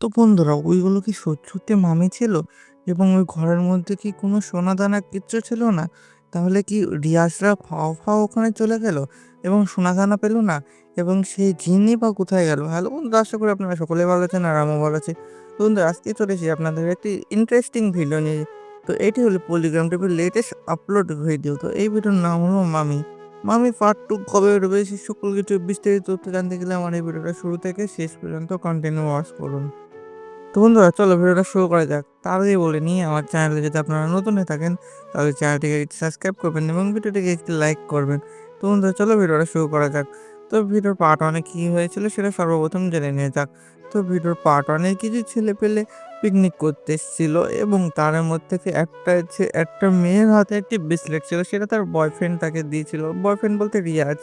তো বন্ধুরা ওইগুলো কি সত্যি, সত্যি মামি ছিল? এবং ওই ঘরের মধ্যে কি কোনো সোনাদানা কিচ্ছু ছিল না? তাহলে কি রিয়াজরা ফাও, ফাও ওখানে চলে গেল এবং সোনাদানা পেল না? এবং সেই জিনই বা কোথায় গেল? হ্যালো বন্ধুরা, আশা করি আপনারা সকলেই ভালো আছেন আর আমিও ভালো আছি। তো বন্ধুরা, আজকে চলে এসেছি আপনাদের একটি ইন্টারেস্টিং ভিডিও নিয়ে। তো এটি হলো পলিগ্রাম টিভির লেটেস্ট আপলোড ভিডিও। তো এই ভিডিওর নাম হলো মামি। মামি পার্ট 2 কবে বেরোবে সে সকল কিছু বিস্তারিত তথ্য জানতে গেলে আমার এই ভিডিওটা শুরু থেকে শেষ পর্যন্ত কন্টিনিউ ওয়াচ করুন। তো বন্ধুরা, চলো ভিডিওটা শুরু করা যাক। তার আগে বলে নিই, আমার চ্যানেলে যদি আপনারা নতুন হয়ে থাকেন তাহলে চ্যানেলটিকে একটু সাবস্ক্রাইব করবেন এবং ভিডিওটিকে একটু লাইক করবেন। তো বন্ধুরা, চলো ভিডিওটা শুরু করা যাক। তো ভিডিওর পার্ট 1 এ কি হয়েছিল সেটা সর্বপ্রথম জেনে নেওয়া যাক। তো ভিডিওর পার্ট 1 এ কিছু ছেলেপেলে পিকনিক করতে এসেছিল এবং তার মধ্যে থেকে একটা মেয়ের হাতে একটি ব্রেসলেট ছিল, সেটা তার বয়ফ্রেন্ড তাকে দিয়েছিল। বয়ফ্রেন্ড বলতে রিয়াজ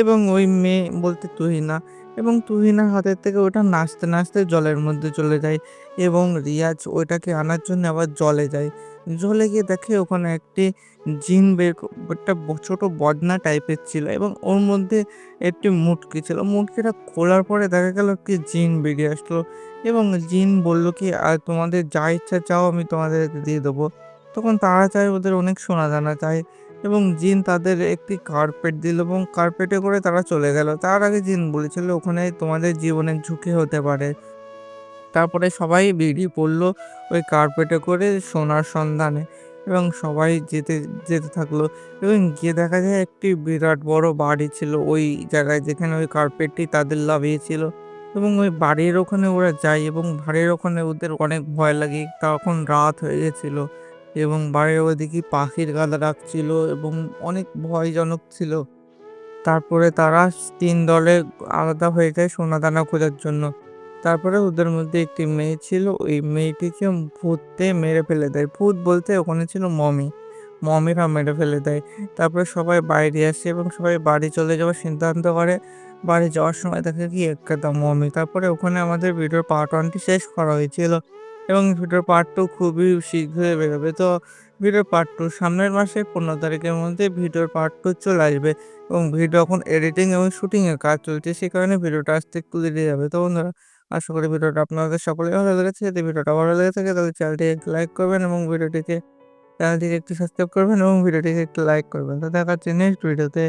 এবং ওই মেয়ে বলতে তুহিনা। এবং তুহিনার হাতের থেকে ওটা নাচতে, নাচতে জলের মধ্যে চলে যায় এবং রিয়াজ ওইটাকে আনার জন্য আবার জলে যায়। জলে গিয়ে দেখে ওখানে একটি জিন বের ক একটা ছোট বদনা টাইপের ছিল এবং ওর মধ্যে একটি মুটকি ছিল। মুটকিটা খোলার পরে দেখা গেল একটি জিন বেরিয়ে আসলো এবং জিন বলল কি, তোমাদের যা ইচ্ছা চাও আমি তোমাদেরকে দিয়ে দেবো।" তখন তারা চায়, ওদের অনেক সোনাদানা চায় এবং জিন তাদের একটি কার্পেট দিল এবং কার্পেটে করে তারা চলে গেল। তার আগে জিন বলেছিল ওখানে তোমাদের জীবনের ঝুঁকি হতে পারে। তারপরে সবাই বেরিয়ে পড়ল ওই কার্পেটে করে সোনার সন্ধানে এবং সবাই যেতে যেতে থাকলো এবং গিয়ে দেখা যায় একটি বিরাট বড় বাড়ি ছিল ওই জায়গায় যেখানে ওই কার্পেটটি তাদের লাভিয়েছিল। এবং ওই বাড়ির ওখানে ওরা যায় এবং বাড়ির ওখানে ওদের অনেক ভয় লাগে, তখন রাত হয়ে গেছিল এবং বাড়ির ওদিকে পাখির গাদা ডাকছিল এবং অনেক ভয়জনক ছিল। তারপরে তারা ৩ দলে আলাদা হয়ে যায় সোনাদানা খোঁজার জন্য। তারপরে ওদের মধ্যে একটি মেয়ে ছিল, ওই মেয়েটিকে ভূতে মেরে ফেলে দেয়। ভূত বলতে ওখানে ছিল মমি। মমিরা মেরে ফেলে দেয়। তারপরে সবাই বাইরে আসে এবং সবাই বাড়ি চলে যাওয়ার সিদ্ধান্ত করে। বাড়ি যাওয়ার সময় দেখে কি একটা মমি। তারপরে ওখানে আমাদের ভিডিওর পার্ট 1 টি শেষ করা হয়েছিল এবং ভিডিওর পার্ট 2 খুবই শীঘ্রই বেরোবে। তো ভিডিওর পার্ট 2 সামনের মাসের ১৫ তারিখের মধ্যে ভিডিওর পার্ট 2 চলে আসবে। এবং ভিডিও এখন এডিটিং এবং শুটিং এর কাজ চলছে। সে কারণে ভিডিওটা আসতে একটু দেরি হবে। তো বন্ধুরা, আশা করি ভিডিওটা আপনাদের সকলের ভালো লেগেছে। যদি ভিডিওটা ভালো লেগে থাকে তাহলে চ্যানেলটিকে একটু লাইক করবেন এবং চ্যানেলটিকে একটু সাবস্ক্রাইব করবেন এবং ভিডিওটিকে একটু লাইক করবেন। তো দেখা হচ্ছে নেক্সট ভিডিওতে।